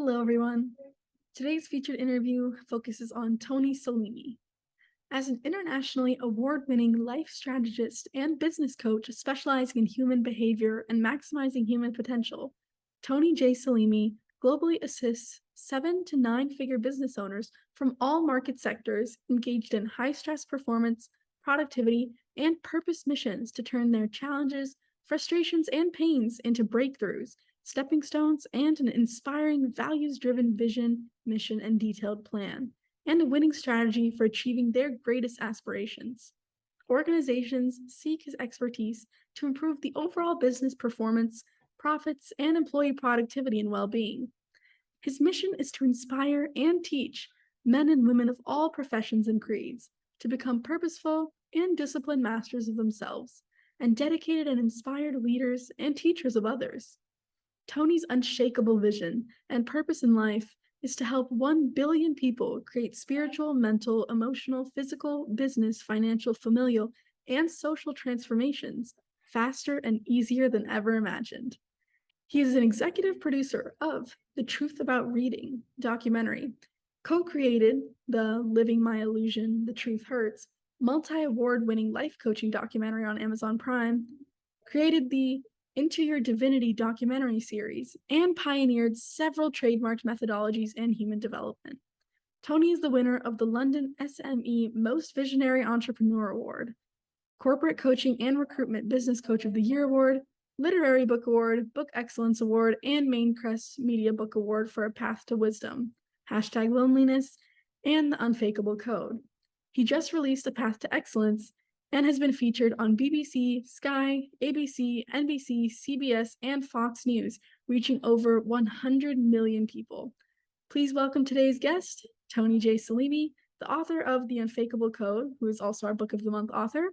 Hello, everyone. Today's featured interview focuses on Tony Selimi. As an internationally award-winning life strategist and business coach specializing in human behavior and maximizing human potential, Tony J. Selimi globally assists 7 to 9-figure business owners from all market sectors engaged in high-stress performance, productivity, and purpose missions to turn their challenges, frustrations, and pains into breakthroughs, stepping stones, and an inspiring values-driven vision, mission, and detailed plan, and a winning strategy for achieving their greatest aspirations. Organizations seek his expertise to improve the overall business performance, profits, and employee productivity and well-being. His mission is to inspire and teach men and women of all professions and creeds to become purposeful and disciplined masters of themselves, and dedicated and inspired leaders and teachers of others. Tony's unshakable vision and purpose in life is to help 1 billion people create spiritual, mental, emotional, physical, business, financial, familial, and social transformations faster and easier than ever imagined. He is an executive producer of The Truth About Reading documentary, co-created the Living My Illusion, The Truth Hurts, multi-award-winning life coaching documentary on Amazon Prime, created the Into Your Divinity documentary series, and pioneered several trademarked methodologies in human development. Tony is the winner of the London SME Most Visionary Entrepreneur Award, Corporate Coaching and Recruitment Business Coach of the Year Award, Literary Book Award, Book Excellence Award, and Maincreast Media Book Award for A Path to Wisdom, #Loneliness, and The Unfakeable Code. He just released A Path to Excellence and has been featured on BBC, Sky, ABC, NBC, CBS, and Fox News, reaching over 100 million people. Please welcome today's guest, Tony J. Selimi, the author of The Unfakeable Code, who is also our Book of the Month author,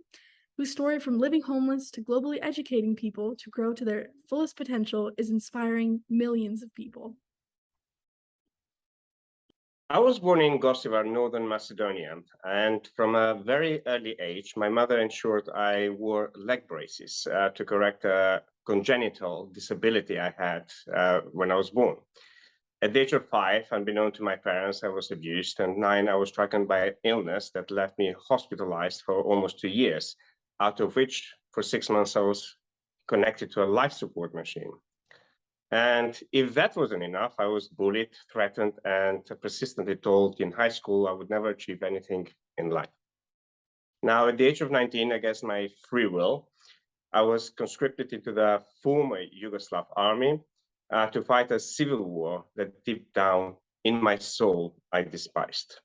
whose story from living homeless to globally educating people to grow to their fullest potential is inspiring millions of people. I was born in Kosovo, Northern Macedonia, and from a very early age, my mother ensured I wore leg braces to correct a congenital disability I had when I was born. At the age of 5, unbeknown to my parents, I was abused, and 9, I was stricken by illness that left me hospitalized for almost 2 years, out of which, for 6 months, I was connected to a life support machine. And if that wasn't enough, I was bullied, threatened, and persistently told in high school I would never achieve anything in life. Now, at the age of 19, against my free will, I was conscripted into the former Yugoslav army to fight a civil war that deep down in my soul I despised.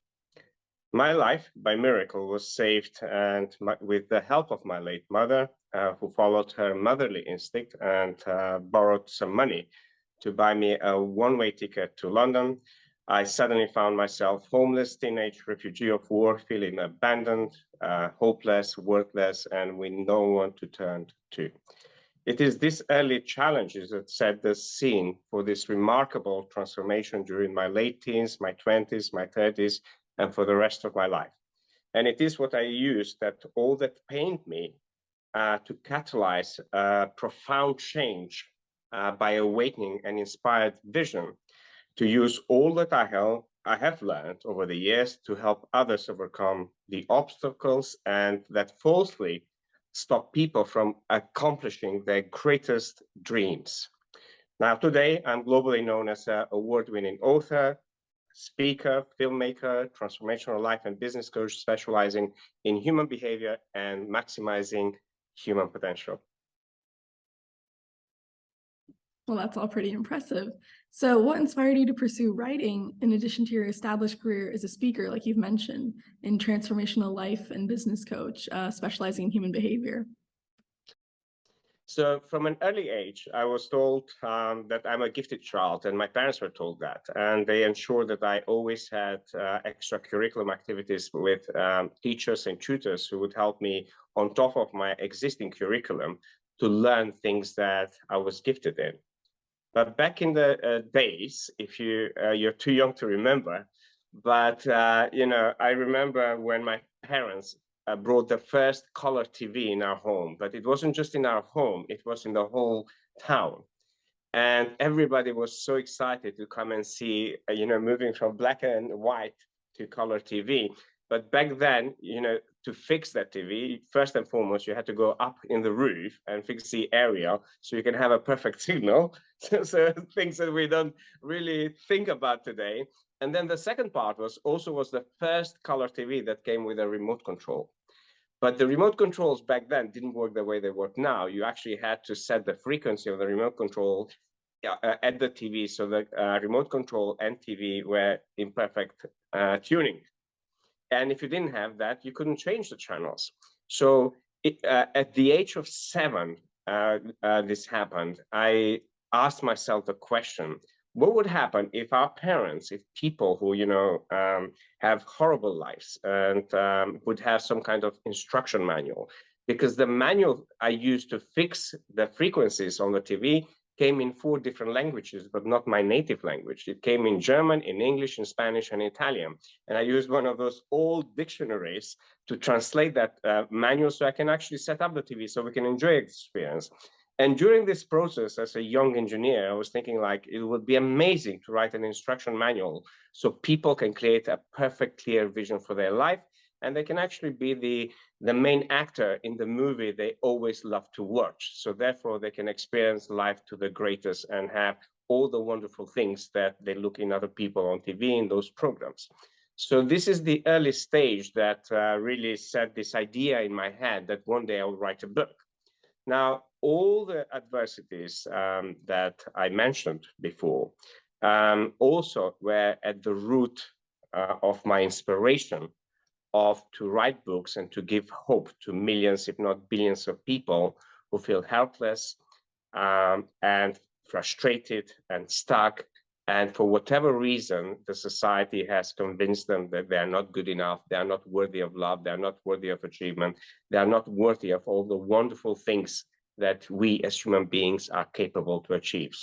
My life, by miracle, was saved, and with the help of my late mother, who followed her motherly instinct and borrowed some money to buy me a one-way ticket to London, I suddenly found myself homeless teenage refugee of war, feeling abandoned, hopeless, worthless, and with no one to turn to. It is these early challenges that set the scene for this remarkable transformation during my late teens, my 20s, my 30s, and for the rest of my life. And it is what I used, that all that pained me, to catalyze a profound change by awakening an inspired vision, to use all that I have learned over the years to help others overcome the obstacles and that falsely stop people from accomplishing their greatest dreams. Now, today, I'm globally known as an award-winning author, speaker, filmmaker, transformational life and business coach, specializing in human behavior and maximizing human potential. Well, that's all pretty impressive. So what inspired you to pursue writing in addition to your established career as a speaker, like you've mentioned, in transformational life and business coach, specializing in human behavior? So from an early age, I was told that I'm a gifted child, and my parents were told that. And they ensured that I always had extracurricular activities with teachers and tutors who would help me on top of my existing curriculum to learn things that I was gifted in. But back in the days, if you're too young to remember, but I remember when my parents brought the first color TV in our home, but it wasn't just in our home, it was in the whole town. And everybody was so excited to come and see, moving from black and white to color TV. But back then, to fix that TV, first and foremost, you had to go up in the roof and fix the area so you can have a perfect signal. So things that we don't really think about today. And then the second part was the first color TV that came with a remote control. But the remote controls back then didn't work the way they work now. You actually had to set the frequency of the remote control at the TV, so the remote control and TV were in perfect tuning. And if you didn't have that, you couldn't change the channels. So at the age of 7, this happened. I asked myself the question, what would happen if our parents, if people who, have horrible lives and would have some kind of instruction manual? Because the manual I used to fix the frequencies on the TV came in 4 different languages, but not my native language. It came in German, in English, in Spanish, and Italian. And I used one of those old dictionaries to translate that manual so I can actually set up the TV so we can enjoy the experience. And during this process, as a young engineer, I was thinking like, it would be amazing to write an instruction manual so people can create a perfect, clear vision for their life. And they can actually be the main actor in the movie they always love to watch. So therefore, they can experience life to the greatest and have all the wonderful things that they look in other people on TV in those programs. So this is the early stage that really set this idea in my head that one day I'll write a book. Now, all the adversities that I mentioned before also were at the root of my inspiration to write books and to give hope to millions, if not billions of people who feel helpless and frustrated and stuck. And for whatever reason, the society has convinced them that they are not good enough, they are not worthy of love, they are not worthy of achievement, they are not worthy of all the wonderful things that we as human beings are capable to achieve.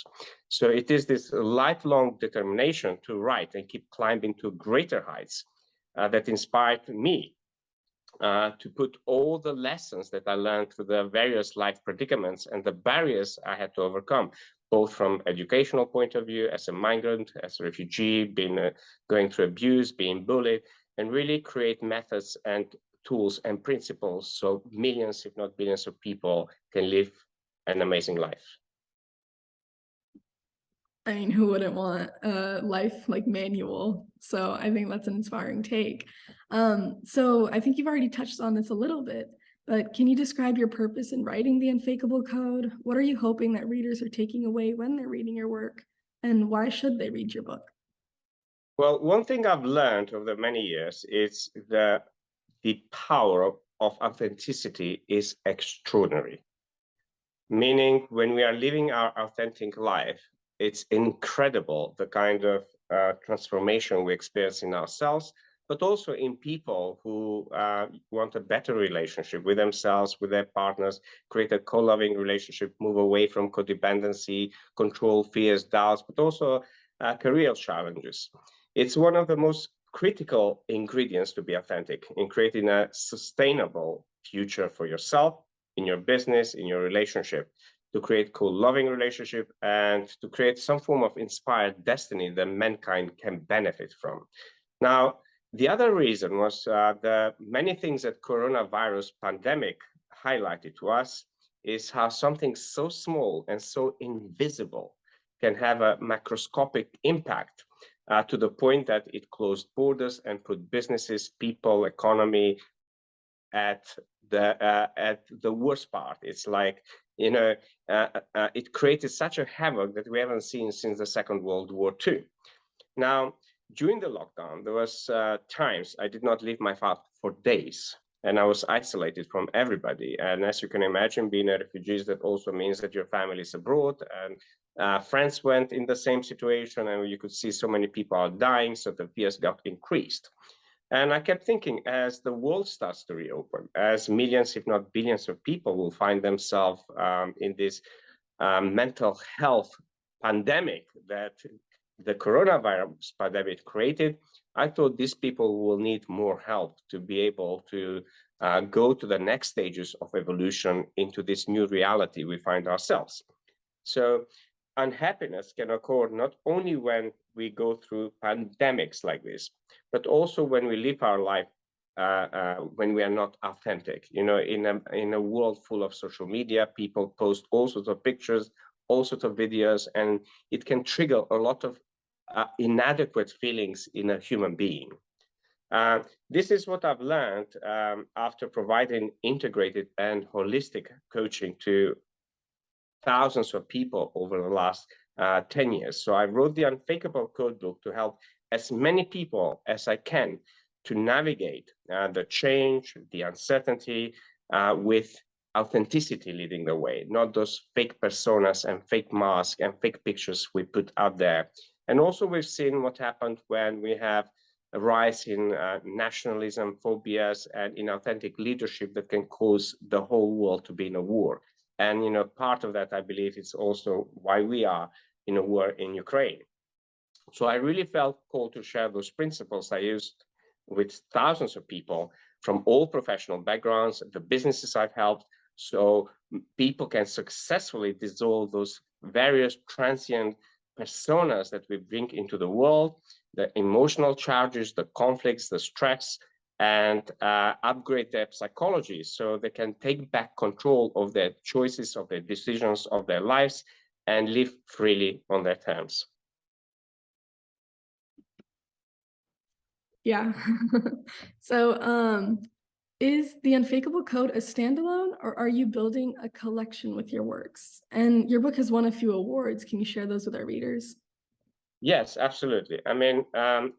So it is this lifelong determination to write and keep climbing to greater heights that inspired me to put all the lessons that I learned through the various life predicaments and the barriers I had to overcome, both from educational point of view, as a migrant, as a refugee, going through abuse, being bullied, and really create methods and tools and principles so millions, if not billions of people can live an amazing life. I mean, who wouldn't want a life like manual? So I think that's an inspiring take. So I think you've already touched on this a little bit, but can you describe your purpose in writing the Unfakeable Code? What are you hoping that readers are taking away when they're reading your work? And why should they read your book? Well, one thing I've learned over the many years is that the power of authenticity is extraordinary. Meaning, when we are living our authentic life, it's incredible the kind of transformation we experience in ourselves, but also in people who want a better relationship with themselves, with their partners, create a co-loving relationship, move away from codependency, control, fears, doubts, but also career challenges. It's one of the most critical ingredients to be authentic in creating a sustainable future for yourself, in your business, in your relationship, to create co-loving relationship and to create some form of inspired destiny that mankind can benefit from. Now, the other reason was the many things that coronavirus pandemic highlighted to us is how something so small and so invisible can have a macroscopic impact to the point that it closed borders and put businesses, people, economy at the worst part. It's like, it created such a havoc that we haven't seen since the Second World War II. Now, during the lockdown, there was times I did not leave my house for days, and I was isolated from everybody. And as you can imagine, being a refugee, that also means that your family is abroad, and friends went in the same situation, and you could see so many people are dying, so the fears got increased. And I kept thinking, as the world starts to reopen, as millions, if not billions of people will find themselves in this mental health pandemic that the coronavirus pandemic created, I thought these people will need more help to be able to go to the next stages of evolution into this new reality we find ourselves. So unhappiness can occur not only when we go through pandemics like this, but also when we live our life when we are not authentic. You know, in a world full of social media, people post all sorts of pictures, all sorts of videos, and it can trigger a lot of inadequate feelings in a human being. This is what I've learned after providing integrated and holistic coaching to thousands of people over the last 10 years. So I wrote the Unfakeable Code book to help as many people as I can to navigate the change, the uncertainty with authenticity leading the way, not those fake personas and fake masks and fake pictures we put out there. And also we've seen what happened when we have a rise in nationalism, phobias, and inauthentic leadership that can cause the whole world to be in a war. And, you know, part of that, I believe, is also why we are in a war in Ukraine. So I really felt called to share those principles I used with thousands of people from all professional backgrounds, the businesses I've helped, so people can successfully dissolve those various transient personas that we bring into the world, the emotional charges, the conflicts, the stress, and upgrade their psychology so they can take back control of their choices, of their decisions, of their lives, and live freely on their terms. Yeah. So, is the Unfakeable Code a standalone, or are you building a collection with your works? And your book has won a few awards. Can you share those with our readers? Yes, absolutely. I mean,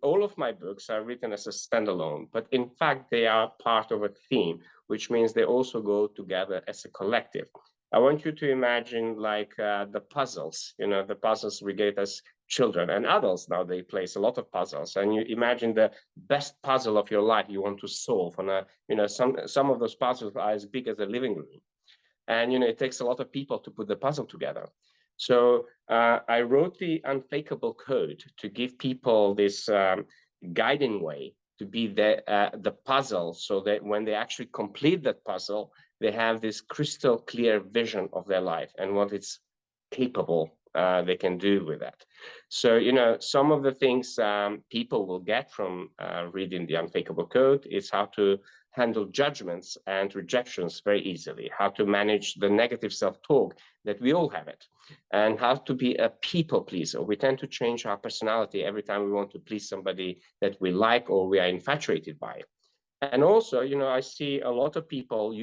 all of my books are written as a standalone, but in fact, they are part of a theme, which means they also go together as a collective. I want you to imagine like the puzzles, you know, the puzzles we get as children and adults now, they place a lot of puzzles. And you imagine the best puzzle of your life you want to solve on a, you know, some of those puzzles are as big as a living room. And, you know, it takes a lot of people to put the puzzle together. So I wrote the Unfakeable Code to give people this guiding way to be the puzzle, so that when they actually complete that puzzle, they have this crystal clear vision of their life and what it's capable they can do with that. So, you know, some of the things people will get from reading the Unfakeable Code is how to handle judgments and rejections very easily, how to manage the negative self-talk that we all have it, and how to be a people pleaser. We tend to change our personality every time we want to please somebody that we like or we are infatuated by. And also, you know, I see a lot of people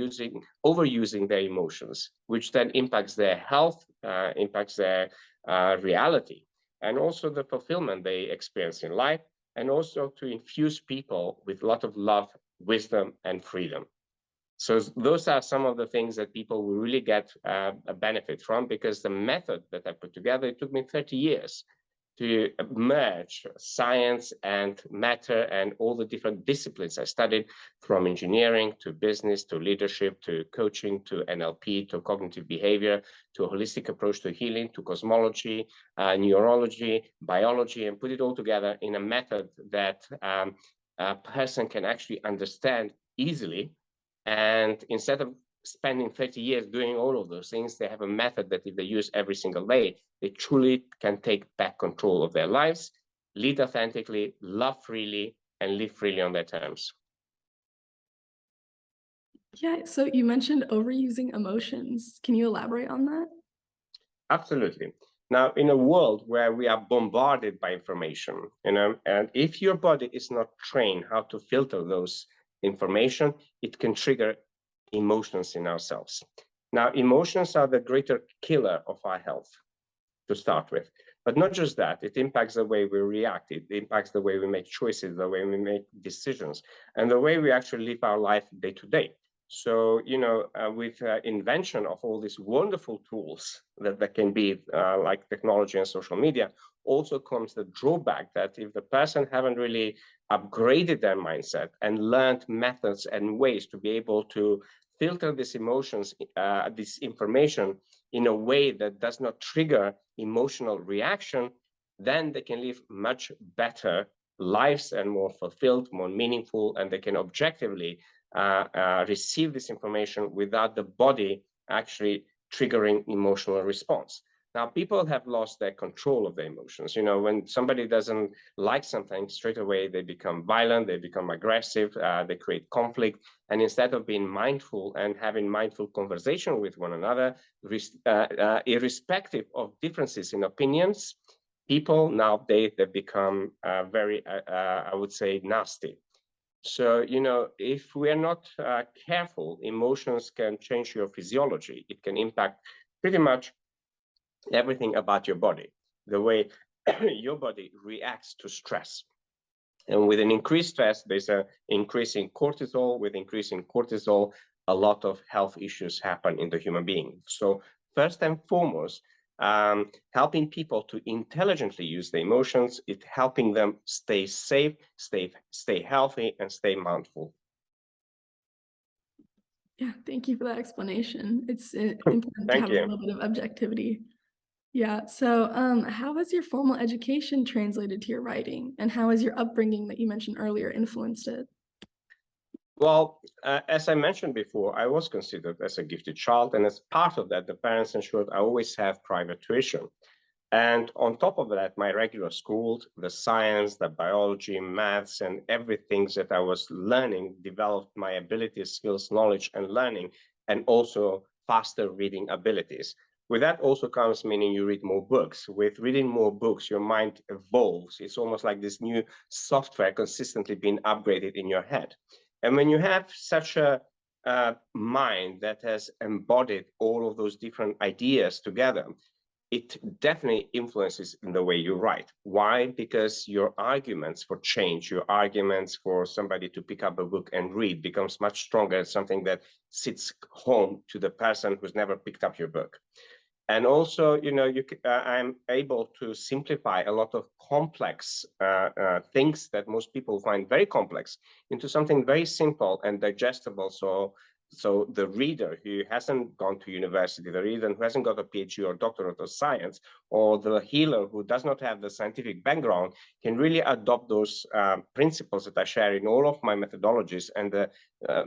overusing their emotions, which then impacts their health, impacts their reality, and also the fulfillment they experience in life, and also to infuse people with a lot of love, wisdom, and freedom. So those are some of the things that people will really get a benefit from, because the method that I put together, it took me 30 years to merge science and matter and all the different disciplines I studied, from engineering to business to leadership to coaching to NLP to cognitive behavior to a holistic approach to healing to cosmology, neurology, biology, and put it all together in a method that a person can actually understand easily. And instead of spending 30 years doing all of those things, they have a method that if they use every single day, they truly can take back control of their lives, lead authentically, love freely, and live freely on their terms. Yeah, so you mentioned overusing emotions. Can you elaborate on that? Absolutely. Now, in a world where we are bombarded by information, you know, and if your body is not trained how to filter those information, it can trigger emotions in ourselves. Now, emotions are the greater killer of our health to start with. But not just that, it impacts the way we react, it impacts the way we make choices, the way we make decisions, and the way we actually live our life day to day. So, you know, with invention of all these wonderful tools that can be like technology and social media, also comes the drawback that if the person haven't really upgraded their mindset and learned methods and ways to be able to filter these emotions, this information in a way that does not trigger emotional reaction, then they can live much better lives and more fulfilled, more meaningful, and they can objectively receive this information without the body actually triggering emotional response. Now, people have lost their control of their emotions. You know, when somebody doesn't like something, straight away they become violent, they become aggressive, they create conflict. And instead of being mindful and having mindful conversation with one another, irrespective of differences in opinions, people nowadays have become very, I would say, nasty. So, you know, if we are not careful, emotions can change your physiology. It can impact pretty much everything about your body, the way your body reacts to stress. And with an increased stress, there's an increase in cortisol. With increasing cortisol, a lot of health issues happen in the human being. So first and foremost, helping people to intelligently use the emotions, it's helping them stay safe, stay healthy, and stay mindful. Yeah, thank you for that explanation. It's important to have a little bit of objectivity. Yeah, so how has your formal education translated to your writing, and how has your upbringing that you mentioned earlier influenced it? Well, as I mentioned before, I was considered as a gifted child, and as part of that, the parents ensured I always have private tuition. And on top of that, my regular school, the science, the biology, maths, and everything that I was learning developed my abilities, skills, knowledge, and learning, and also faster reading abilities. With that also comes meaning you read more books. With reading more books, your mind evolves. It's almost like this new software consistently being upgraded in your head. And when you have such a mind that has embodied all of those different ideas together, it definitely influences in the way you write. Why? Because your arguments for change, your arguments for somebody to pick up a book and read becomes much stronger, something that sits home to the person who's never picked up your book. And also, you know, I'm able to simplify a lot of complex things that most people find very complex into something very simple and digestible. So the reader who hasn't gone to university, the reader who hasn't got a PhD or doctorate of science, or the healer who does not have the scientific background can really adopt those principles that I share in all of my methodologies and the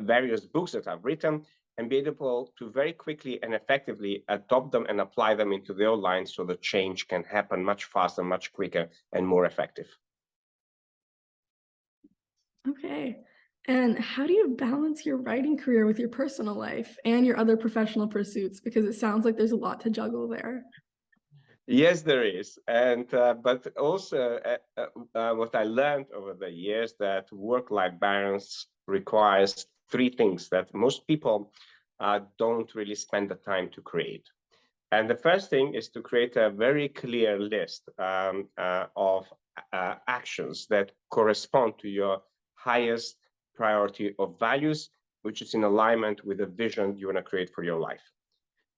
various books that I've written, and be able to very quickly and effectively adopt them and apply them into their lives so the change can happen much faster, much quicker, and more effective. Okay. And how do you balance your writing career with your personal life and your other professional pursuits? Because it sounds like there's a lot to juggle there. Yes, there is. And but also what I learned over the years that work-life balance requires three things that most people don't really spend the time to create. And the first thing is to create a very clear list of actions that correspond to your highest priority of values, which is in alignment with the vision you want to create for your life.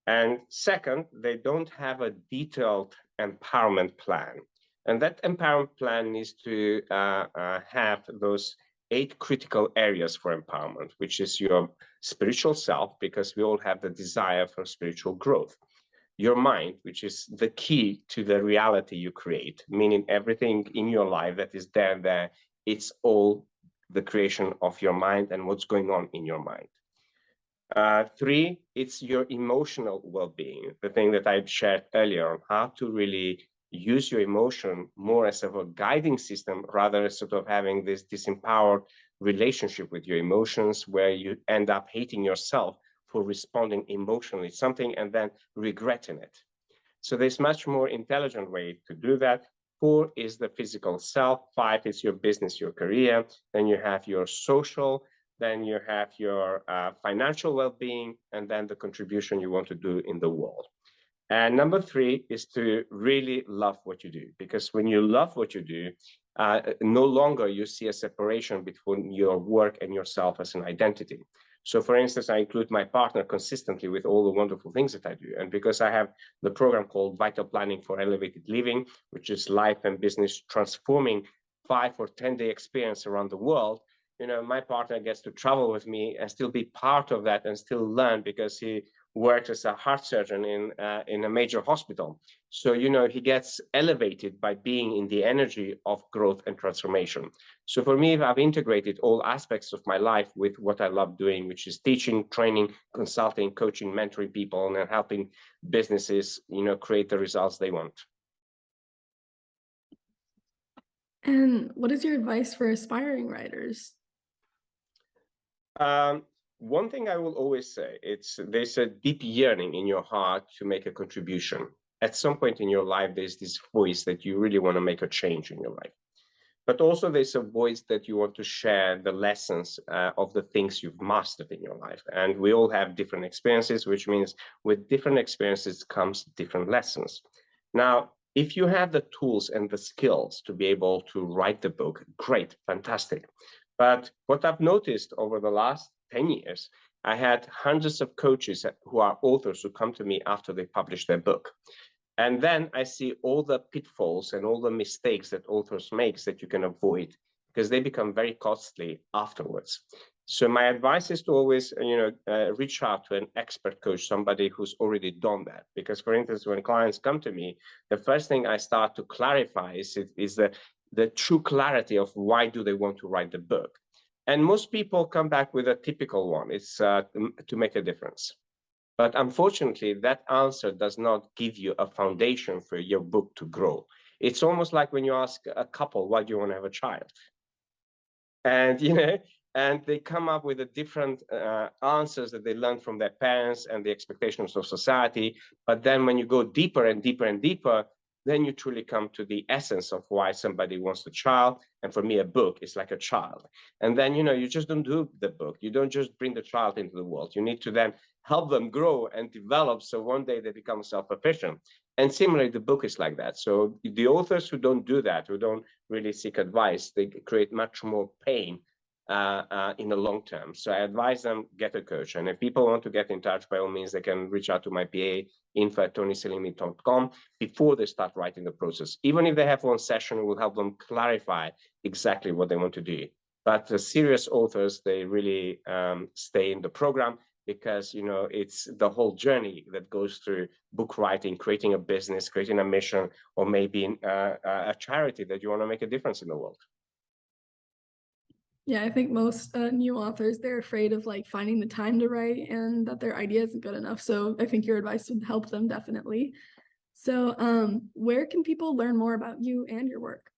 And second, they don't have a detailed empowerment plan. And that empowerment plan needs to have those 8 critical areas for empowerment, which is your spiritual self, because we all have the desire for spiritual growth. Your mind, which is the key to the reality you create, meaning everything in your life that is there, it's all the creation of your mind and what's going on in your mind. 3, it's your emotional well-being, the thing that I shared earlier on how to really use your emotion more as of a guiding system rather than sort of having this disempowered relationship with your emotions where you end up hating yourself for responding emotionally to something and then regretting it. So there's much more intelligent way to do that. 4 is the physical self. 5 is your business, your career. Then you have your social. Then you have your financial well-being, and then the contribution you want to do in the world. And number 3 is to really love what you do, because when you love what you do, no longer you see a separation between your work and yourself as an identity. So for instance, I include my partner consistently with all the wonderful things that I do. And because I have the program called Vital Planning for Elevated Living, which is life and business transforming 5 or 10-day experience around the world, you know, my partner gets to travel with me and still be part of that and still learn, because he worked as a heart surgeon in a major hospital. So, you know, he gets elevated by being in the energy of growth and transformation. So for me, I've integrated all aspects of my life with what I love doing, which is teaching, training, consulting, coaching, mentoring people, and helping businesses, you know, create the results they want. And what is your advice for aspiring writers? One thing I will always say, there's a deep yearning in your heart to make a contribution. At some point in your life, there's this voice that you really want to make a change in your life. But also there's a voice that you want to share the lessons of the things you've mastered in your life. And we all have different experiences, which means with different experiences comes different lessons. Now, if you have the tools and the skills to be able to write the book, great, fantastic. But what I've noticed over the last 10 years, I had hundreds of coaches who are authors who come to me after they publish their book. And then I see all the pitfalls and all the mistakes that authors make that you can avoid because they become very costly afterwards. So my advice is to always, reach out to an expert coach, somebody who's already done that. Because, for instance, when clients come to me, the first thing I start to clarify is the true clarity of why do they want to write the book. And most people come back with a typical one. It's to make a difference. But unfortunately, that answer does not give you a foundation for your book to grow. It's almost like when you ask a couple, why do you want to have a child? And, and they come up with a different answers that they learned from their parents and the expectations of society. But then when you go deeper and deeper and deeper, then you truly come to the essence of why somebody wants a child. And for me, a book is like a child. And then, you just don't do the book. You don't just bring the child into the world. You need to then help them grow and develop so one day they become self-sufficient. And similarly, the book is like that. So the authors who don't do that, who don't really seek advice, they create much more pain in the long term. So I advise them, get a coach. And if people want to get in touch, by all means, they can reach out to my PA, info@tonyselimi.com, before they start writing the process. Even if they have one session, it will help them clarify exactly what they want to do. But the serious authors, they really stay in the program because, it's the whole journey that goes through book writing, creating a business, creating a mission, or maybe a charity that you want to make a difference in the world. Yeah, I think most new authors, they're afraid of like finding the time to write and that their idea isn't good enough. So I think your advice would help them definitely. So where can people learn more about you and your work?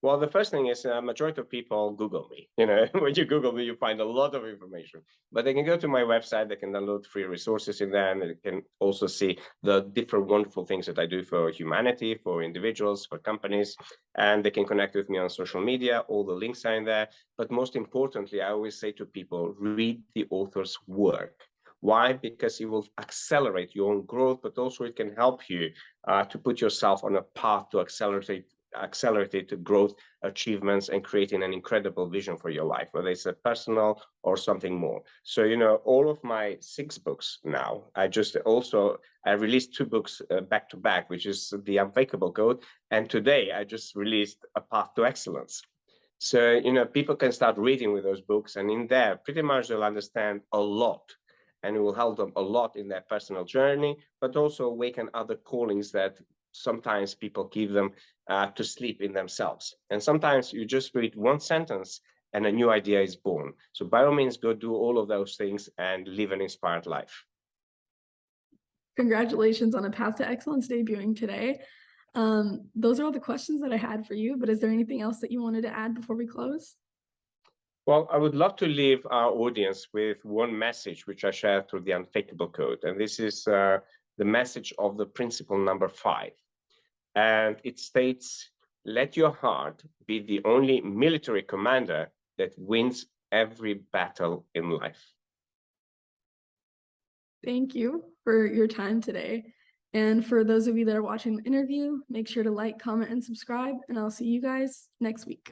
Well, the first thing is majority of people Google me. When you Google me, you find a lot of information. But they can go to my website. They can download free resources in there, and they can also see the different wonderful things that I do for humanity, for individuals, for companies. And they can connect with me on social media. All the links are in there. But most importantly, I always say to people, read the author's work. Why? Because it will accelerate your own growth, but also it can help you to put yourself on a path to accelerated growth, achievements, and creating an incredible vision for your life, whether it's a personal or something more. So, all of my 6 books now, I released 2 books back to back, which is the Unfakeable Code. And today I just released A Path to Excellence. So, people can start reading with those books, and in there, pretty much they'll understand a lot. And it will help them a lot in their personal journey, but also awaken other callings that sometimes people give them to sleep in themselves. And sometimes you just read one sentence and a new idea is born. So by all means, go do all of those things and live an inspired life. Congratulations on A Path to Excellence debuting today. Those are all the questions that I had for you, but is there anything else that you wanted to add before we close? Well, I would love to leave our audience with one message, which I share through the Unfakeable Code. And this is the message of the principle number 5. And it states, let your heart be the only military commander that wins every battle in life. Thank you for your time today. And for those of you that are watching the interview, make sure to like, comment, and subscribe, and I'll see you guys next week.